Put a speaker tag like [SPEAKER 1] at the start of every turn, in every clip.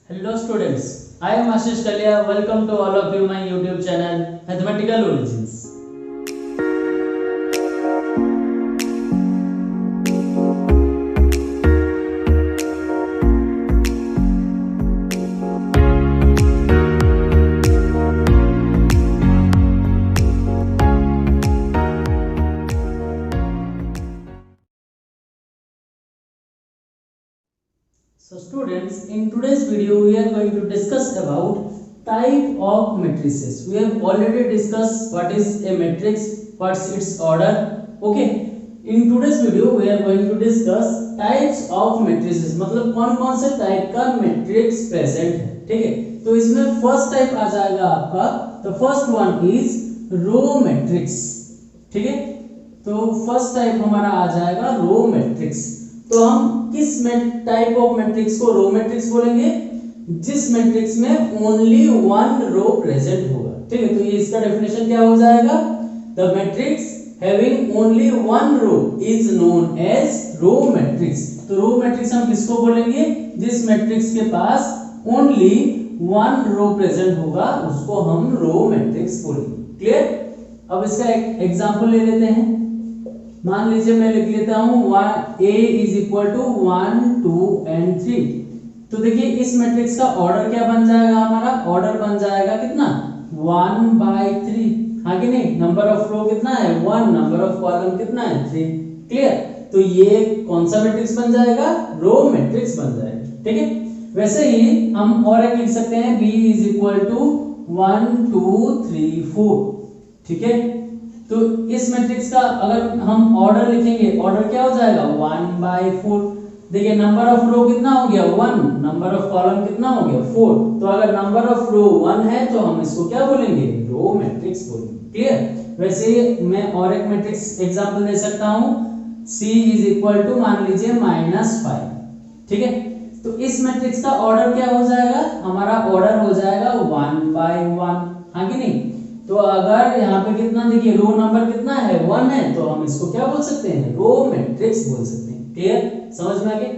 [SPEAKER 1] Hello students, I am Ashish Kalia. Welcome to all of you my YouTube channel Mathematical Origins. So students, in today's video we are going to discuss about type of matrices. We have already discussed what is a matrix, what's its order. Okay. In today's video we are going to discuss types of matrices. मतलब कौन कौन से type का matrix present है. ठीक है. तो इसमें फर्स्ट टाइप आ जाएगा आपका. The first one is row matrix. ठीक है. तो फर्स्ट टाइप हमारा आ जाएगा रो मैट्रिक्स. तो हम किस टाइप ऑफ मैट्रिक्स को रो मैट्रिक्स बोलेंगे? जिस मैट्रिक्स में ओनली वन रो प्रेजेंट होगा. ठीक है. तो ये इसका डेफिनेशन क्या हो जाएगा? The matrix having only one row is known as row matrix. तो रो मैट्रिक्स हम किसको बोलेंगे? जिस मैट्रिक्स के पास ओनली वन रो प्रेजेंट होगा उसको हम रो मैट्रिक्स बोलेंगे. क्लियर? अब इसका एक एग्जांपल ले लेते हैं. मान लीजिए मैं लिख लेता हूं a is equal to 1 2 and 3. तो देखिए इस मैट्रिक्स का ऑर्डर क्या बन जाएगा? हमारा ऑर्डर बन जाएगा कितना? 1/3. हाँ कि नहीं? नंबर ऑफ रो कितना है? 1. नंबर ऑफ कॉलम कितना है? 3. क्लियर? तो ये कौन सा मैट्रिक्स बन जाएगा? रो मैट्रिक्स बन जाएगा. ठीक है. वैसे ही हम और एक लिख सकते हैं b इज इक्वल टू 1 2 3 4. ठीक है. तो इस मैट्रिक्स का अगर हम ऑर्डर लिखेंगे, ऑर्डर क्या हो जाएगा? 1/4. देखिए नंबर ऑफ रो कितना हो गया? 1. नंबर ऑफ कॉलम कितना हो गया? 4. तो अगर नंबर ऑफ रो 1 है तो हम इसको क्या बोलेंगे? रो मैट्रिक्स बोलेंगे. क्लियर? वैसे ही मैं और एक मैट्रिक्स एग्जांपल दे सकता हूं. c इज इक्वल टू मान लीजिए -5. ठीक है. तो इस मैट्रिक्स का ऑर्डर क्या हो जाएगा? हमारा ऑर्डर हो जाएगा 1/1. हाँ कि नहीं? तो अगर यहाँ पे कितना, देखिए रो नंबर कितना है? 1 है. तो हम इसको क्या बोल सकते हैं? रो मैट्रिक्स बोल सकते हैं. क्लियर? समझ में आ गया?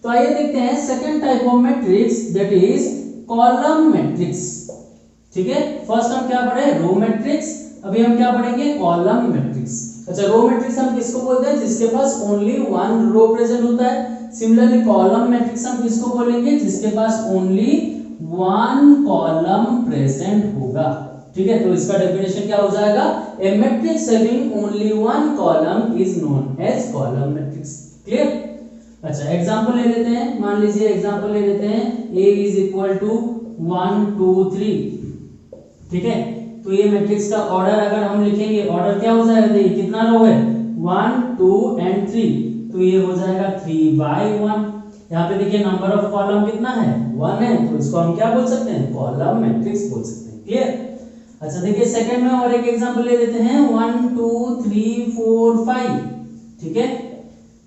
[SPEAKER 1] तो आइए देखते हैं second type of matrix, that is column matrix. ठीक है. फर्स्ट हम क्या पढ़े? Row matrix. अभी हम क्या पढ़ेंगे? Column matrix. अच्छा, रो मैट्रिक्स हम किसको बोलते हैं? जिसके पास ओनली वन रो प्रेजेंट होता है. सिमिलरली कॉलम मैट्रिक्स हम किसको बोलेंगे? जिसके पास ओनली वन कॉलम प्रेजेंट होगा. ठीक है. तो इसका डेफिनेशन क्या हो जाएगा? A matrix having only one column is known as column matrix. Clear? अच्छा, एग्जांपल ले लेते हैं. मान लीजिए एग्जांपल ले लेते हैं a इज इक्वल टू 1 2 3. ठीक है. तो ये मैट्रिक्स का ऑर्डर अगर हम लिखेंगे, ऑर्डर क्या हो जाएगा? देखिए कितना रो है? 1 2 एंड 3. तो ये हो जाएगा 3/1. यहाँ पे देखिए नंबर ऑफ कॉलम कितना है? 1 है. तो इसको हम क्या बोल सकते हैं? कॉलम मैट्रिक्स बोल सकते हैं. क्लियर? अच्छा, देखिए सेकंड में और एक एग्जांपल ले लेते हैं. 1 2 3 4 5. ठीक है.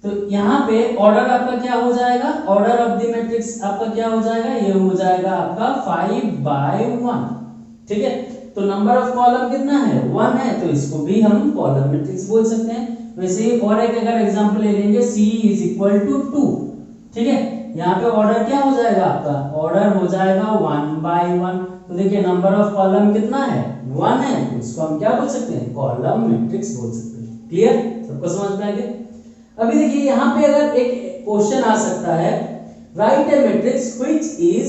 [SPEAKER 1] तो यहाँ पे ऑर्डर आपका क्या हो जाएगा? ऑर्डर ऑफ द मैट्रिक्स आपका क्या हो जाएगा? ये हो जाएगा आपका 5/1. ठीक है. तो नंबर ऑफ कॉलम कितना है? 1 है. तो इसको भी हम कॉलम मैट्रिक्स बोल सकते हैं. वैसे ही और एक अगर एग्जांपल ले लेंगे, c इज इक्वल टू 2. ठीक है. यहाँ पे ऑर्डर क्या हो जाएगा आपका? ऑर्डर हो जाएगा 1/1. तो देखिए नंबर ऑफ कॉलम कितना है? 1 है. तो इसको हम क्या बोल सकते हैं? कॉलम मैट्रिक्स बोल सकते हैं. क्लियर? सबको समझ में आ गया? अभी देखिए यहाँ पे अगर एक क्वेश्चन आ सकता है, write a matrix which is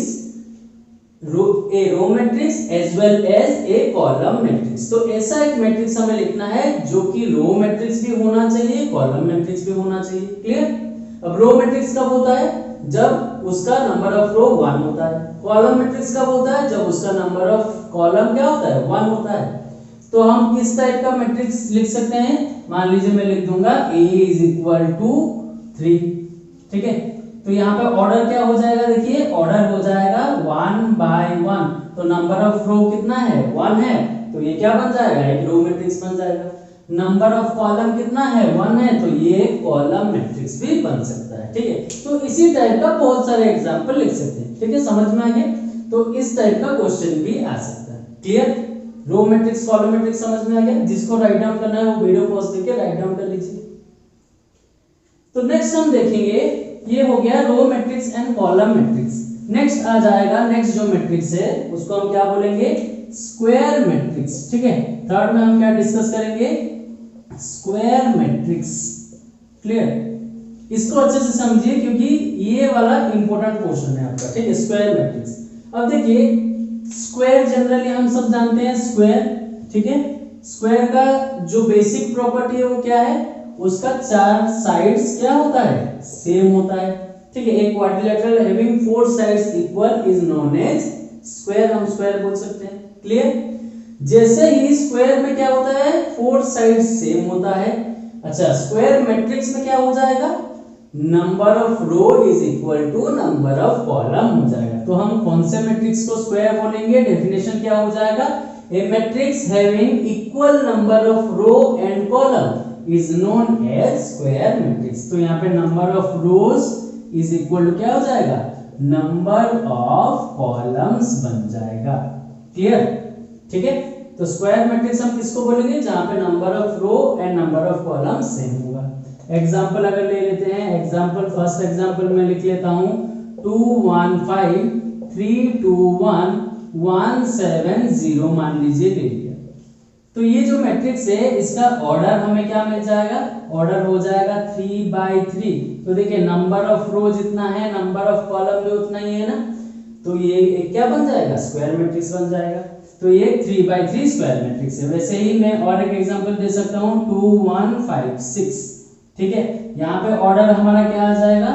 [SPEAKER 1] a row matrix as well as a column matrix. तो ऐसा एक मैट्रिक्स हमें लिखना है जो कि रो मैट्रिक्स भी होना चाहिए, कॉलम मैट्रिक्स भी होना चाहिए. क्लियर? अब रो मैट्रिक्स कब होता है? जब उसका नंबर ऑफ रो 1 होता है. कॉलम मैट्रिक्स कब होता है? जब उसका नंबर ऑफ कॉलम क्या होता है? 1 होता है. तो हम किस टाइप का मैट्रिक्स लिख सकते हैं? मान लीजिए मैं लिख दूंगा a इज इक्वल टू 3. ठीक है. तो यहाँ पे ऑर्डर क्या हो जाएगा? देखिए ऑर्डर हो जाएगा 1/1. तो नंबर ऑफ रो कितना है? 1 है. तो ये क्या बन जाएगा? एक रो मैट्रिक्स बन जाएगा. नंबर ऑफ कॉलम कितना है? 1 है. तो ये कॉलम मैट्रिक्स भी बन सकता है. ठीक है. तो इसी टाइप का बहुत सारे एग्जांपल लिख सकते हैं. ठीक है. समझ में आ गया? तो इस टाइप का क्वेश्चन भी आ सकता है. Clear? Row matrix column matrix समझ में आ गया? जिसको राइट डाउन करना है वो वीडियो पॉज करके राइट डाउन कर लीजिए. तो नेक्स्ट हम देखेंगे, ये हो गया row matrix and column matrix. Next आ जाएगा, नेक्स्ट जो मैट्रिक्स है उसको हम क्या बोलेंगे, स्क्वायर मैट्रिक्स। ठीक है, थर्ड में हम क्या डिस्कस करेंगे, स्क्वायर मैट्रिक्स। क्लियर, इसको अच्छे से समझिए क्योंकि ये वाला इंपॉर्टेंट क्वेश्चन है आपका। ठीक है, स्क्वायर मैट्रिक्स। अब देखिए स्क्वायर जनरली हम सब जानते हैं स्क्वायर। ठीक है, स्क्वायर का जो बेसिक प्रॉपर्टी है वो क्या है, उसका चार साइड्स क्या होता है, सेम होता है। ठीक है, एक quadrilateral having four sides equal is known as square, हम स्क्वायर बोल सकते हैं। क्लियर, जैसे ही स्क्वायर में क्या होता है, फोर साइड्स सेम होता है। अच्छा, स्क्वायर मैट्रिक्स में क्या हो जाएगा, number of row is equal to number of column हो जाएगा। तो हम कौन से मैट्रिक्स को स्क्वायर बोलेंगे, डेफिनेशन क्या हो जाएगा, a matrix having equal number of row and column is known as square matrix. तो यहाँ पे number of rows is equal to क्या हो जाएगा, नंबर ऑफ कॉलम्स बन जाएगा। क्लियर, ठीक है। तो स्क्वायर मैट्रिक्स हम किसको बोलेंगे, जहां पे number of row and number of column same होगा। एग्जांपल अगर ले लेते हैं, एग्जांपल फर्स्ट एग्जांपल में लिख लेता हूं 2 1 5 3 2 1 1 7 0 मान लीजिए ले लिया। तो ये जो मैट्रिक्स है इसका ऑर्डर हमें क्या मिल जाएगा, ऑर्डर हो जाएगा 3/3। तो देखिए नंबर ऑफ रो जितना है नंबर ऑफ कॉलम भी उतना ही है ना, तो ये क्या बन जाएगा, स्क्वायर मैट्रिक्स बन जाएगा। तो ये 3/3 स्क्वायर मैट्रिक्स है। वैसे ही मैं और एक एग्जांपल दे सकता हूं 2 1 5 6। ठीक है, यहाँ पे ऑर्डर हमारा क्या आ जाएगा,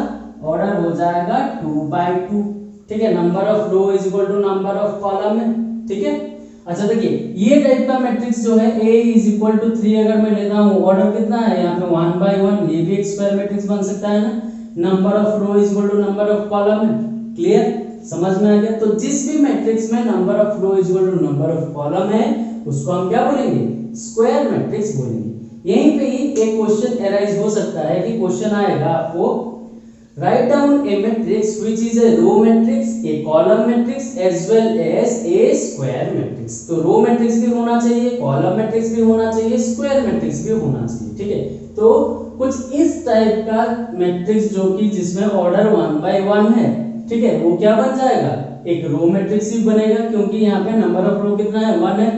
[SPEAKER 1] ऑर्डर हो जाएगा 2/2। ठीक है, number of row is equal to number of column है। ठीक है, अच्छा देखिए ये टाइप का मैट्रिक्स जो है A इज इक्वल टू 3 अगर मैं लेता हूँ, ऑर्डर कितना है यहाँ पे 1/1, ये भी एक स्क्वायर मैट्रिक्स बन सकता है ना, number of row is equal to number of column है। क्लियर, समझ में आ गया। तो जिस भी मैट्रिक्स में number of row is equal to number of column है उसको हम क्या बोलेंगे, स्क्वायर मैट्रिक्स बोलेंगे। यहीं पे ही एक क्वेश्चन अराइज हो सकता है कि क्वेश्चन आएगा आपको, write down a matrix which is a row matrix, a column matrix as well as a square matrix. तो रो मैट्रिक्स भी होना चाहिए, कॉलम मैट्रिक्स भी होना चाहिए, स्क्वायर मैट्रिक्स भी होना चाहिए। ठीक है, तो कुछ इस टाइप का मैट्रिक्स जो कि जिसमें ऑर्डर 1/1 है, ठीक है, वो क्या बन जाएगा, एक रो मैट्रिक्स भी बनेगा क्योंकि यहाँ पे नंबर ऑफ रो कितना है 1 है।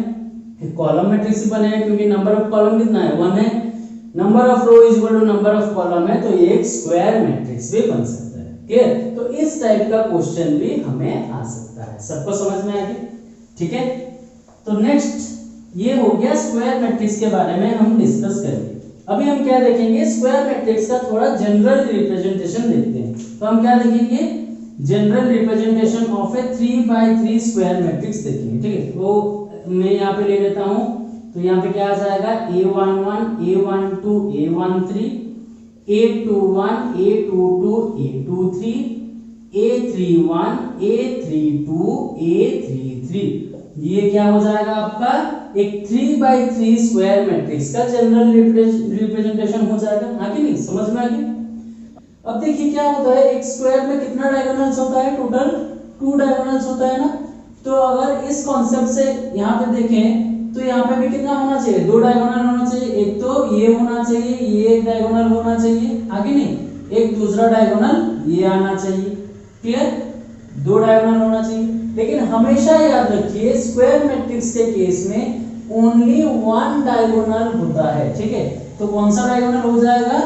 [SPEAKER 1] एक कॉलम मैट्रिक्स भी बनेगा क्योंकि नंबर ऑफ कॉलम कितना है 1 है। Number of row is equal to number of column है, तो ये एक स्क्वायर मैट्रिक्स भी बन सकता है। क्लियर, तो इस टाइप का क्वेश्चन भी हमें आ सकता है। सबको समझ में आ गया, ठीक है। तो नेक्स्ट ये हो गया स्क्वायर मैट्रिक्स के बारे में हम डिस्कस करेंगे। अभी हम क्या देखेंगे, स्क्वायर मैट्रिक्स का थोड़ा जनरल रिप्रेजेंटेशन देखते हैं। तो हम क्या देखेंगे, general representation of A 3/3 square matrix देखेंगे। ठीक है, तो मैं यहाँ पे ले लेता हूँ, तो यहाँ पे क्या आ जाएगा A11 A12 A13 A21 A22 A23 A31 A32 A33। ये क्या हो जाएगा आपका, एक 3/3 स्क्वायर मैट्रिक्स का जनरल रिप्रेजेंटेशन हो जाएगा। हाँ कि नहीं, समझ में आ गया। अब देखिए क्या होता है, एक स्क्वायर में कितना डायगोनल्स होता है, टोटल 2 डायगोनल्स होता है ना। तो अगर इस कॉन्सेप्ट से यहाँ पे देखें तो यहाँ पे भी कितना होना चाहिए, 2 डायगोनल होना चाहिए। एक तो ये होना चाहिए, ये एक डायगोनल होना चाहिए, आगे नहीं, एक दूसरा डायगोनल ये आना चाहिए। क्लियर, 2 डायगोनल होना चाहिए। लेकिन हमेशा याद रखिए स्क्वायर मैट्रिक्स के केस में ओनली 1 डायगोनल होता है। ठीक है, तो कौन सा डायगोनल हो जाएगा,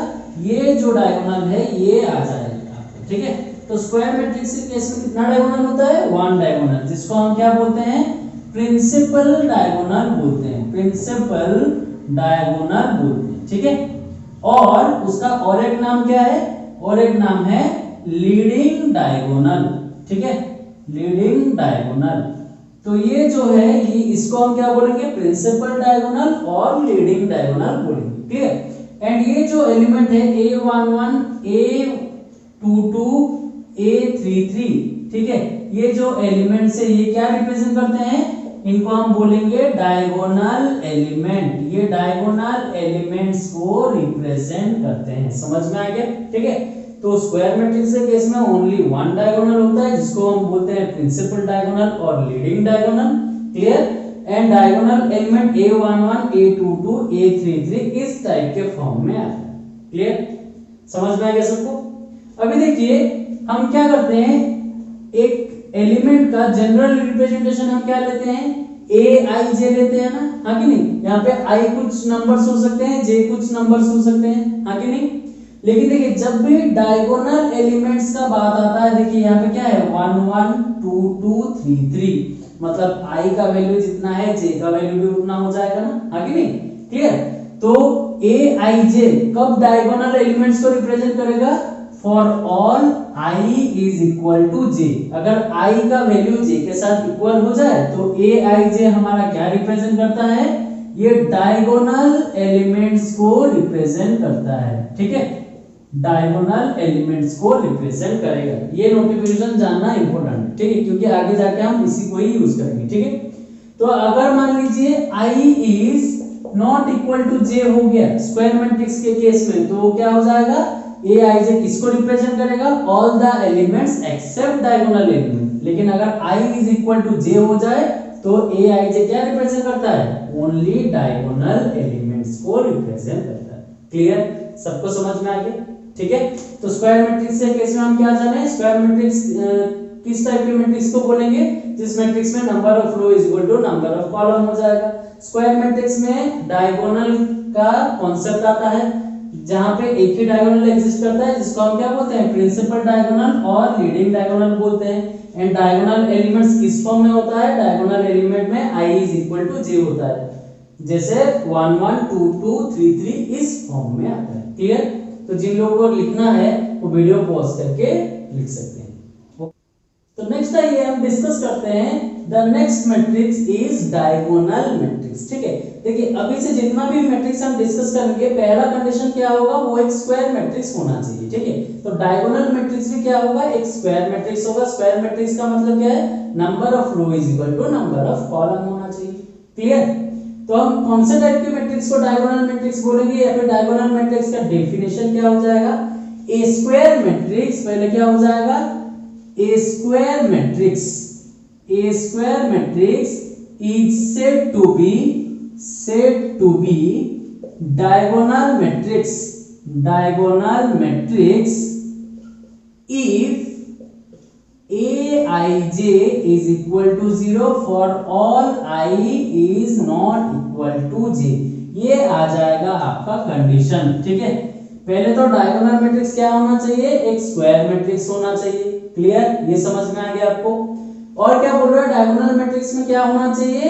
[SPEAKER 1] ये जो डायगोनल है ये आ जाएगा आपको। ठीक है, तो स्क्वायर मैट्रिक्स के केस में कितना डायगोनल होता है, 1 डायगोनल, जिसको हम क्या बोलते हैं, प्रिंसिपल डायगोनल बोलते हैं, प्रिंसिपल डायगोनल बोलते हैं। ठीक है, और उसका और एक नाम क्या है, और एक नाम है लीडिंग डायगोनल। ठीक है, लीडिंग डायगोनल। तो ये जो है ये इसको हम क्या बोलेंगे, प्रिंसिपल डायगोनल और लीडिंग डायगोनल बोलेंगे। क्लियर, एंड ये जो एलिमेंट है A11 A22 A33, ठीक है, ये जो एलिमेंट्स है ये क्या रिप्रेजेंट करते हैं, इनको हम बोलेंगे डायगोनल एलिमेंट। ये डायगोनल एलिमेंट्स को रिप्रेजेंट करते हैं। समझ में आ गया, ठीक है। तो स्क्वायर मैट्रिक्स के केस में ओनली 1 डायगोनल होता है जिसको हम बोलते हैं प्रिंसिपल डायगोनल और leading diagonal. Clear, and diagonal element A11 A22 A33 इस टाइप के फॉर्म में आता है। क्लियर, समझ में आ गया सबको। अभी देखिए हम क्या करते हैं, एक एलिमेंट का जनरल रिप्रेजेंटेशन हम क्या लेते हैं, ए आई जे लेते हैं ना, हाँ कि नहीं। यहाँ पे आई कुछ नंबर्स हो सकते हैं, जे कुछ नंबर्स हो सकते हैं, हाँ कि नहीं। लेकिन देखिए जब भी डायगोनल एलिमेंट्स का बात आता है, देखिए यहाँ पे क्या है 1 1 2 2 3 3, मतलब आई का वैल्यू जितना है जे का वैल्यू भी उतना हो जाएगा ना, हाँ कि नहीं, क्लियर। तो ए आई जे कब डायगोनल एलिमेंट्स को रिप्रेजेंट करेगा, for all i is equal to j. अगर आई का वैल्यू जे के साथ इक्वल हो जाए तो ए आई जे हमारा क्या रिप्रेजेंट करता है, ये डायगोनल एलिमेंट्स को रिप्रेजेंट करता है, ठीक है, डायगोनल एलिमेंट्स को रिप्रेजेंट करेगा। ये नोटिफिकेशन जानना इंपॉर्टेंट है, ठीक है, क्योंकि आगे जाके हम इसी को ही यूज करेंगे, ठीक है। तो अगर मान लीजिए i is not equal to j हो गया स्क्वायर मैट्रिक्स के केस में, तो क्या हो जाएगा, ए आई जे किसको रिप्रेजेंट करेगा, all the elements except diagonal element. लेकिन अगर i is equal to j हो जाए तो ए आई जे क्या रिप्रेजेंट करता है, ओनली डायगोनल एलिमेंट्स को रिप्रेजेंट करता है। क्लियर, सबको समझ में आ गया, ठीक है। तो स्क्वायर मैट्रिक्स के केस में हम क्या जाने, स्क्वायर मैट्रिक्स किस टाइप के मैट्रिक्स को बोलेंगे, जिस मैट्रिक्स में number of row is equal to number of column हो जाएगा। स्क्वायर मैट्रिक्स में डायगोनल का कॉन्सेप्ट आता है, जहां पे एक ही डायगोनल एग्जिस्ट करता है, जिसको हम क्या बोलते हैं, प्रिंसिपल डायगोनल और लीडिंग डायगोनल बोलते हैं। एंड डायगोनल एलिमेंट्स किस फॉर्म में होता है, डायगोनल एलिमेंट में i is equal to j होता है, जैसे 1 1 2 2 3 3 इस फॉर्म में आता है। क्लियर, तो जिन लोगों को लिखना है वो वीडियो पॉज करके लिख सकते हैं। तो नेक्स्ट आइए हम डिस्कस करते हैं the next matrix is diagonal matrix, ठीक है। देखिए अभी से जितना भी मैट्रिक्स हम डिस्कस करेंगे, पहला कंडीशन क्या होगा, वो एक स्क्वायर मैट्रिक्स होना चाहिए, ठीक है। तो डायगोनल मैट्रिक्स भी क्या होगा, एक स्क्वायर मैट्रिक्स होगा। स्क्वायर मैट्रिक्स का मतलब क्या है, number of row is equal to number of column होना चाहिए। क्लियर, तो हम कौन से टाइप के मैट्रिक्स को डायगोनल मैट्रिक्स बोलेंगे, या फिर डायगोनल मैट्रिक्स का डेफिनेशन क्या हो जाएगा, ए स्क्वायर मैट्रिक्स, पहले क्या हो जाएगा, a square matrix is said to be diagonal matrix if aij is equal to 0 for all I is not equal to j। ये आ जाएगा आपका कंडीशन, ठीक है। पहले तो डायगोनल मैट्रिक्स क्या होना चाहिए, एक स्क्वायर मैट्रिक्स होना चाहिए। क्लियर, ये समझ में आ गया आपको। और क्या बोल रहा है, डायगोनल मैट्रिक्स में क्या होना चाहिए,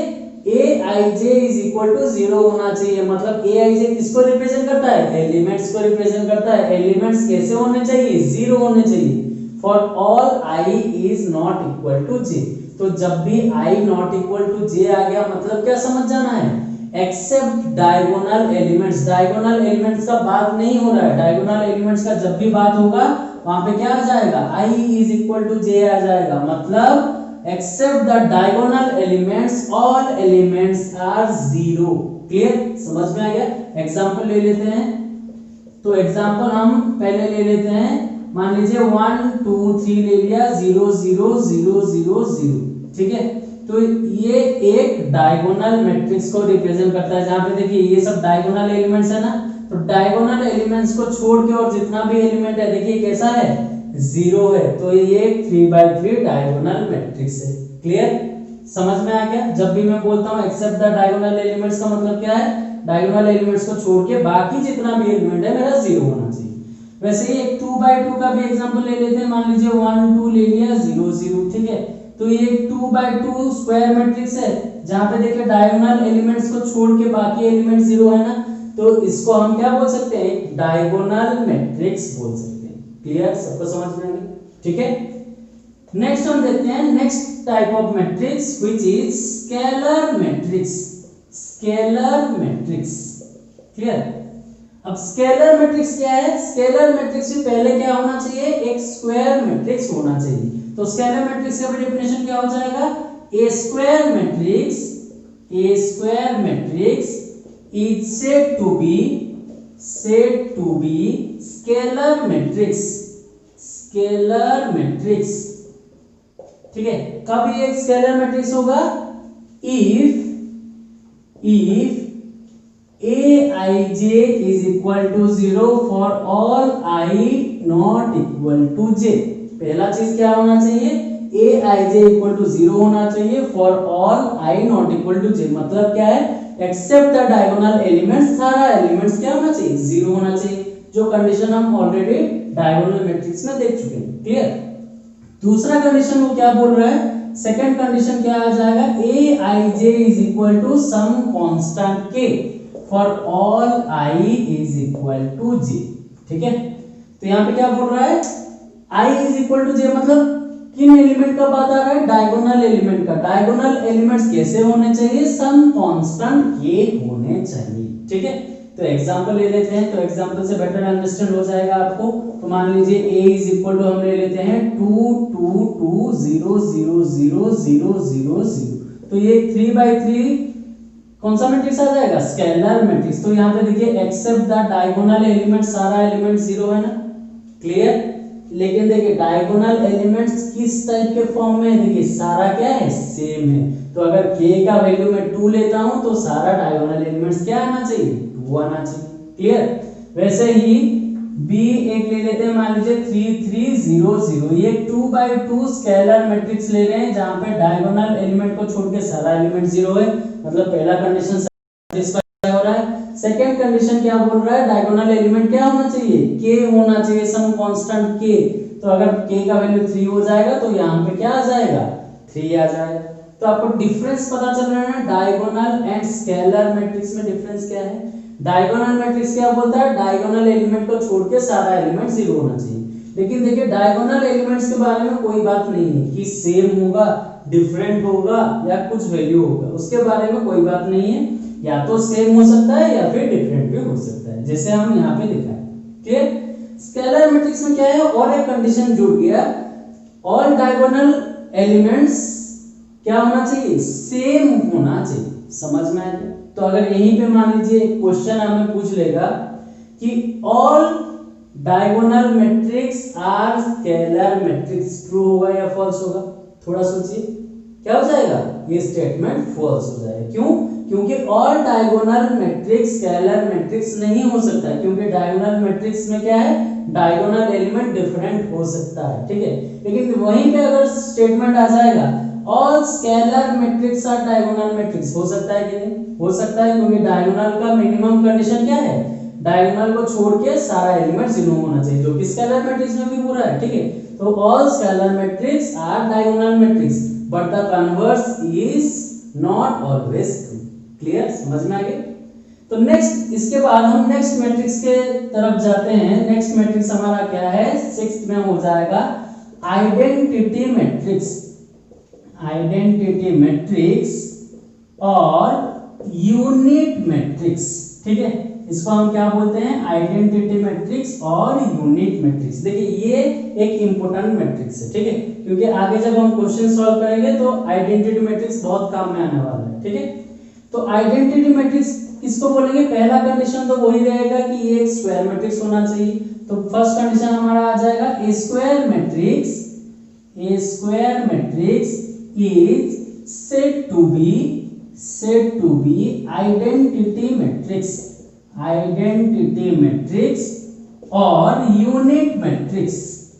[SPEAKER 1] ए i j is equal to 0 होना चाहिए। मतलब ए आई जे किसको रिप्रेजेंट करता है, एलिमेंट्स को रिप्रेजेंट करता है। एलिमेंट्स कैसे होने चाहिए, 0 होने चाहिए। For all i is not equal to j, तो जब भी i not equal to j आ गया, मतलब क्या समझ जाना है, except diagonal elements. Diagonal elements का बात नहीं हो रहा है, डायगोनल एलिमेंट्स का जब भी बात होगा वहां पे क्या आ जाएगा, i is equal to j आ जाएगा। मतलब except the diagonal elements, all elements are 0। Clear, समझ में आ गया। एग्जांपल ले लेते हैं, तो एग्जांपल हम पहले ले लेते हैं, मान लीजिए 1 2 3 ले लिया, 0 0 0 0 0, ठीक है। तो ये एक डायगोनल मैट्रिक्स को रिप्रेजेंट करता है, जहां पे देखिए ये सब डायगोनल एलिमेंट्स है ना, तो डायगोनल एलिमेंट्स को छोड़ के और जितना भी एलिमेंट है, देखिए कैसा है, 0 है। तो ये एक 3/3 डायगोनल मैट्रिक्स है। क्लियर, समझ में आ गया। जब भी मैं बोलता हूँ एक्सेप्ट द डायगोनल एलिमेंट्स का मतलब क्या है, डायगोनल एलिमेंट्स को छोड़ के बाकी जितना भी एलिमेंट है मेरा 0 होना चाहिए। वैसे ही एक 2/2 का भी एग्जांपल ले लेते हैं, मान लीजिए 1 2 ले लिया, 0 0, ठीक है। तो ये 2/2 स्क्वायर मैट्रिक्स है, जहां पे देखिए डायगोनल एलिमेंट्स को छोड़ के बाकी एलिमेंट 0 है ना, तो इसको हम क्या बोल सकते हैं, डायगोनल मैट्रिक्स बोल सकते हैं। क्लियर, सबको समझ में आ गया, ठीक है। नेक्स्ट हम देखते हैं next type of matrix which is scalar matrix. Scalar matrix, clear. अब स्केलर मैट्रिक्स क्या है, स्केलर मैट्रिक्स में पहले क्या होना चाहिए, एक स्क्वायर मैट्रिक्स होना चाहिए। तो स्केलर मैट्रिक्स का डेफिनेशन क्या हो जाएगा, a square matrix is said to be scalar matrix, ठीक है। कब ये स्केलर मैट्रिक्स होगा, if aij is equal to 0 for all I not equal to j। पहला चीज क्या होना चाहिए, ए आई जे इक्वल टू 0 होना चाहिए for all i not equal to j. मतलब क्या है, एक्सेप्ट द डायगोनल एलिमेंट्स, सारा एलिमेंट्स क्या होना चाहिए, 0 होना चाहिए, जो कंडीशन हम ऑलरेडी डायगोनल मैट्रिक्स में देख चुके हैं। क्लियर। दूसरा कंडीशन वो क्या बोल रहा है, सेकंड कंडीशन क्या आ जाएगा, a i j is equal to some constant k for all i is equal to j. ठीक है, तो यहाँ पे क्या बोल रहा है, i is equal to j, मतलब किन एलिमेंट का बात आ रहा है, डायगोनल एलिमेंट का। डायगोनल एलिमेंट्स कैसे होने चाहिए, सम कांस्टेंट के होने चाहिए। ठीक है, तो एग्जांपल ले लेते हैं, तो एग्जांपल से बेटर अंडरस्टैंड हो जाएगा आपको। तो मान लीजिए a इज इक्वल टू हम ले लेते हैं 2 2 2 0 0 0 0 0 0। तो ये 3/3 कौन सा मैट्रिक्स आ जाएगा, स्केलर मैट्रिक्स। तो यहाँ पे देखिए एक्सेप्ट द डायगोनल एलिमेंट, सारा एलिमेंट 0 है ना। क्लियर। लेकिन देखिए डायगोनल एलिमेंट्स किस टाइप के फॉर्म में है, देखिए सारा क्या है, सेम है। तो अगर k का वैल्यू मैं 2 लेता हूं तो सारा डायगोनल एलिमेंट्स क्या आना चाहिए, 2 आना चाहिए। क्लियर। वैसे ही b एक ले लेते हैं, मान लीजिए 3 3 0 0, ये 2/2 स्केलर मैट्रिक्स ले रहे हैं जहां पे डायगोनल एलिमेंट को छोड़ के सारा एलिमेंट 0 है। मतलब पहला कंडीशन सैटिस्फाई हो रहा है। सेकंड कंडीशन क्या बोल रहा है, डायगोनल एलिमेंट क्या होना चाहिए, k होना चाहिए, सम कांस्टेंट k। तो अगर k का वैल्यू 3 हो जाएगा तो यहाँ पे क्या आ जाएगा, 3 आ जाएगा। तो आपको डिफरेंस पता चल रहा है ना, डायगोनल एंड स्केलर मैट्रिक्स में डिफरेंस क्या है। डायगोनल मैट्रिक्स क्या बोलता है, डायगोनल एलिमेंट को छोड़ के सारा एलिमेंट 0 होना चाहिए। लेकिन देखिए डायगोनल एलिमेंट्स के बारे में कोई बात नहीं है कि सेम होगा, डिफरेंट होगा या कुछ वैल्यू होगा, उसके बारे में कोई बात नहीं है। या तो सेम हो सकता है या फिर डिफरेंट भी हो सकता है, जैसे हम यहाँ पे लिखा है। क्लियर। स्केलर मैट्रिक्स में क्या है, और एक कंडीशन जुड़ गया, ऑल डायगोनल एलिमेंट्स क्या होना चाहिए, सेम होना चाहिए। समझ में आया। तो अगर यहीं पे मान लीजिए क्वेश्चन हमें पूछ लेगा कि all diagonal matrix are scalar matrix, true होगा या फॉल्स होगा, थोड़ा सोचिए क्या हो जाएगा, ये स्टेटमेंट फॉल्स हो जाएगा। क्यों, क्योंकि all diagonal matrix scalar matrix नहीं हो सकता है, क्योंकि डायगोनल मैट्रिक्स में क्या है, डायगोनल एलिमेंट डिफरेंट हो सकता है। ठीक है, लेकिन वहीं पे अगर स्टेटमेंट आ जाएगा all scalar matrix are diagonal matrix, हो सकता है कि नहीं, हो सकता है, क्योंकि डायगोनल का मिनिमम कंडीशन क्या है, डायगोनल को छोड़ के सारा एलिमेंट 0 होना चाहिए, जो कि स्केलर मैट्रिक्स में भी पूरा है। ठीक है, तो all scalar matrix are diagonal matrix but the converse is not always true. Clear, समझ में आ गया। तो नेक्स्ट, इसके बाद हम नेक्स्ट मैट्रिक्स के तरफ जाते हैं। नेक्स्ट मैट्रिक्स हमारा क्या है, 6th में हो जाएगा आइडेंटिटी मैट्रिक्स। आइडेंटिटी मैट्रिक्स और यूनिट मैट्रिक्स। ठीक है, इसको हम क्या बोलते हैं, आइडेंटिटी मैट्रिक्स और यूनिट मैट्रिक्स। देखिए ये एक इंपॉर्टेंट मैट्रिक्स है। ठीक है, क्योंकि आगे जब हम क्वेश्चन सॉल्व करेंगे तो आइडेंटिटी मैट्रिक्स बहुत काम में आने वाला है। ठीक है, तो आइडेंटिटी मैट्रिक्स किसको बोलेंगे, पहला कंडीशन तो वही रहेगा कि ये एक स्क्वायर मैट्रिक्स होना चाहिए। तो फर्स्ट कंडीशन हमारा आ जाएगा a square matrix, a square matrix is said to be identity matrix, identity matrix और यूनिट मैट्रिक्स।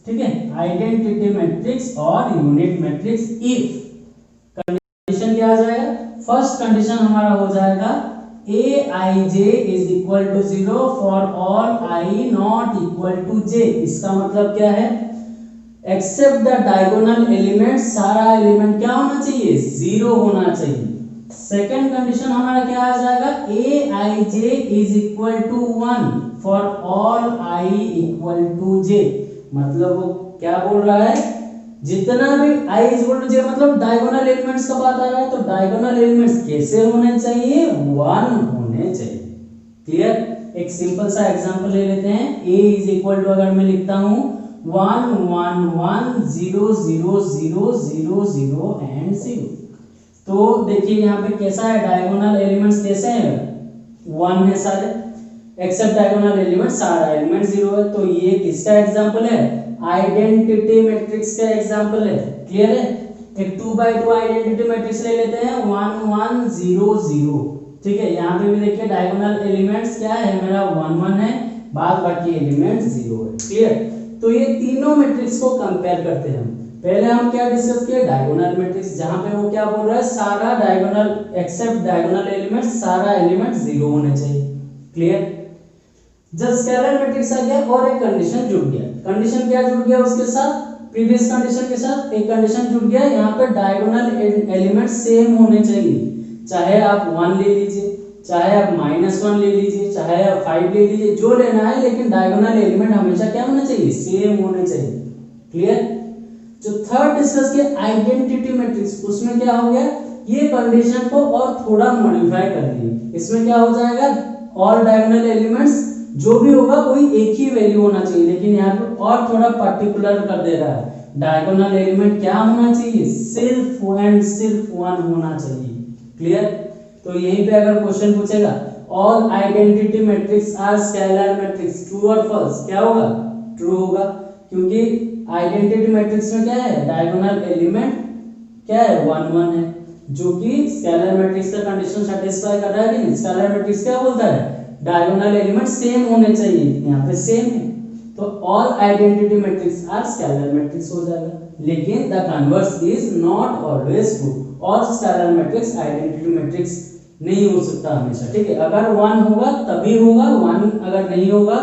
[SPEAKER 1] ठीक है, आइडेंटिटी मैट्रिक्स और यूनिट मैट्रिक्स इफ कंडीशन क्या आ जाएगा, फर्स्ट कंडीशन हमारा हो जाएगा a i j is equal to 0 for all i not equal to j. इसका मतलब क्या है, एक्सेप्ट द डायगोनल एलिमेंट, सारा एलिमेंट क्या होना चाहिए, 0 होना चाहिए। सेकेंड कंडीशन हमारा क्या आ जाएगा, a i j is equal to 1 for all i equal to j. मतलब वो क्या बोल रहा है, जितना भी आई इक्वल टू जे मतलब डायगोनल एलिमेंट्स का बात आ रहा है, तो डायगोनल एलिमेंट्स कैसे होने चाहिए, 1 होने चाहिए। क्लियर। एक सिंपल सा एग्जांपल ले लेते हैं, a इज इक्वल टू अगर मैं लिखता हूं 1 1 1 0 0 0 0 0 एंड 0, तो देखिए यहाँ पे कैसा है, डायगोनल एलिमेंट्स कैसे हैं, 1 है सारे, एक्सेप्ट डायगोनल एलिमेंट सारा एलिमेंट 0 है। तो ये किसका एग्जांपल है, आइडेंटिटी मैट्रिक्स का एग्जांपल है। क्लियर है। एक 2x2 आइडेंटिटी मैट्रिक्स ले लेते हैं 1 1 0 0। ठीक है, यहाँ पे भी देखिए डायगोनल एलिमेंट्स क्या है, मेरा 1 1 है, बाद बाकी एलिमेंट 0 है। क्लियर। तो ये तीनों मैट्रिक्स को कंपेयर करते हैं हम। पहले हम क्या डिस्कस किए, डायगोनल मैट्रिक्स, जहां पे वो क्या बोल रहा है, सारा डायगोनल एक्सेप्ट डायगोनल एलिमेंट, सारा एलिमेंट जीरो होने चाहिए। क्लियर। जब स्केलर मैट्रिक्स आ गया और एक कंडीशन जुड़ गया, कंडीशन क्या जुड़ गया उसके साथ, प्रीवियस कंडीशन के साथ एक कंडीशन जुड़ गया, यहाँ पे डायगोनल एलिमेंट सेम होने चाहिए, चाहे आप 1 ले लीजिए, चाहे आप -1 ले लीजिए, चाहे आप 5 ले लीजिए, जो लेना है, लेकिन डायगोनल एलिमेंट हमेशा क्या होना चाहिए, सेम होने चाहिए। क्लियर। जो थर्ड डिस्कस किया आइडेंटिटी मैट्रिक्स, उसमें क्या हो गया, ये कंडीशन को और थोड़ा मॉडिफाई कर दिए, इसमें क्या हो जाएगा, ऑल डायगोनल एलिमेंट्स जो भी होगा कोई एक ही वैल्यू होना चाहिए, लेकिन यहाँ पे और थोड़ा पर्टिकुलर कर दे रहा है, डायगोनल एलिमेंट क्या होना चाहिए, सिर्फ एंड सिर्फ 1 होना चाहिए। क्लियर। तो यहीं पे अगर क्वेश्चन पूछेगा all identity matrix are scalar matrix, true और फॉल्स, क्या होगा, ट्रू होगा, क्योंकि आइडेंटिटी मैट्रिक्स में क्या है, डायगोनल एलिमेंट क्या है, 1 1 है, जो कि स्केलर मैट्रिक्स का कंडीशन सेटिस्फाई कर रहा है कि नहीं। स्केलर मैट्रिक्स क्या बोलता है, डायगोनल एलिमेंट सेम होने चाहिए, यहाँ पे सेम है, तो all identity matrix are scalar matrix हो जाएगा। लेकिन the converse is not always true, और स्केलर मैट्रिक्स आइडेंटिटी मैट्रिक्स नहीं हो सकता हमेशा। ठीक है, अगर 1 होगा तभी होगा, 1 अगर नहीं होगा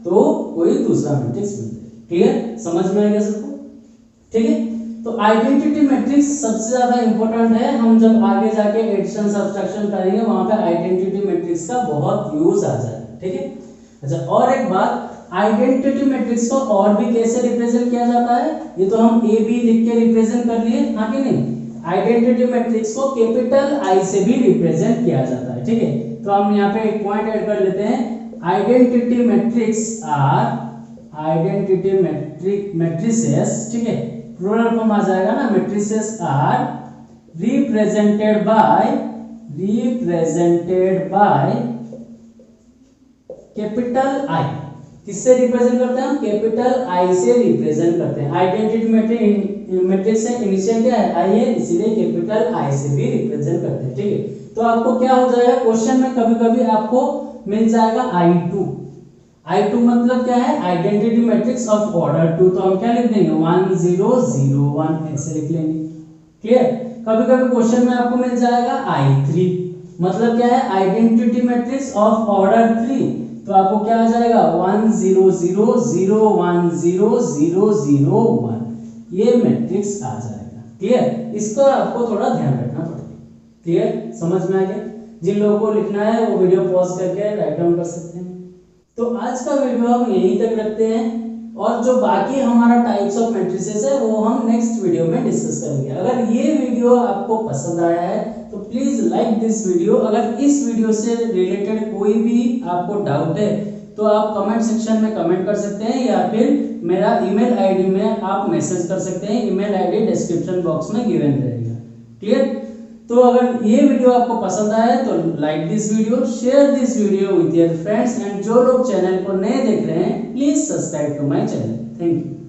[SPEAKER 1] तो कोई दूसरा मैट्रिक्स मिल जाएगा। क्लियर, समझ में आ गया सबको। ठीक है, तो आइडेंटिटी मैट्रिक्स सबसे ज्यादा इंपॉर्टेंट है, हम जब आगे जाके एडिशन सब्सट्रैक्शन करेंगे वहां पे आइडेंटिटी मैट्रिक्स का बहुत यूज आ जाएगा। ठीक है। अच्छा, और एक बात, आइडेंटिटी मैट्रिक्स को और भी कैसे रिप्रेजेंट किया जाता है, ये तो हम ए बी लिख के रिप्रेजेंट कर लिए, हाँ कि नहीं। आइडेंटिटी मैट्रिक्स को कैपिटल आई से भी रिप्रेजेंट किया जाता है। ठीक है, तो हम यहाँ पे एक पॉइंट ऐड कर लेते हैं, identity matrix are, identity matrices, ठीक है, प्लूरल फॉर्म आ जाएगा ना, matrices are represented by capital I. किससे रिप्रेजेंट करते हैं हम, कैपिटल आई से रिप्रेजेंट करते हैं। आइडेंटिटी मैट्रिक्स है, इनिशियल क्या है, आई है, इसीलिए कैपिटल आई से भी रिप्रेजेंट करते हैं। ठीक है, तो आपको क्या हो जाएगा, क्वेश्चन में कभी कभी आपको मिल जाएगा I2, I2 मतलब क्या है, आइडेंटिटी मैट्रिक्स ऑफ ऑर्डर 2, तो हम क्या लिख देंगे 1 0 0 1 ऐसे लिख लेंगे। क्लियर। कभी कभी क्वेश्चन में आपको मिल जाएगा I3, मतलब क्या है, आइडेंटिटी मैट्रिक्स ऑफ ऑर्डर 3, तो आपको क्या आ जाएगा 1 0 0 0 1 0 0 0 1, ये मैट्रिक्स आ जाएगा। क्लियर, इसको आपको थोड़ा ध्यान रखना पड़ेगा। क्लियर, समझ में आ गया। जिन लोगों को लिखना है वो वीडियो पॉज करके राइट डाउन कर सकते हैं। तो आज का वीडियो हम यहीं तक रखते हैं, और जो बाकी हमारा टाइप्स ऑफ मैट्रिसेस है वो हम नेक्स्ट वीडियो में डिस्कस करेंगे। अगर ये वीडियो आपको पसंद आया है तो प्लीज लाइक दिस वीडियो। अगर इस वीडियो से रिलेटेड कोई भी आपको डाउट है तो आप कमेंट सेक्शन में कमेंट कर सकते हैं, या फिर मेरा ईमेल आईडी में आप मैसेज कर सकते हैं। ईमेल आईडी डिस्क्रिप्शन बॉक्स में गिवन रहेगा। क्लियर। तो अगर ये वीडियो आपको पसंद आया तो like this video, share this video with your friends, and जो लोग चैनल को नए देख रहे हैं please subscribe to my channel. Thank you.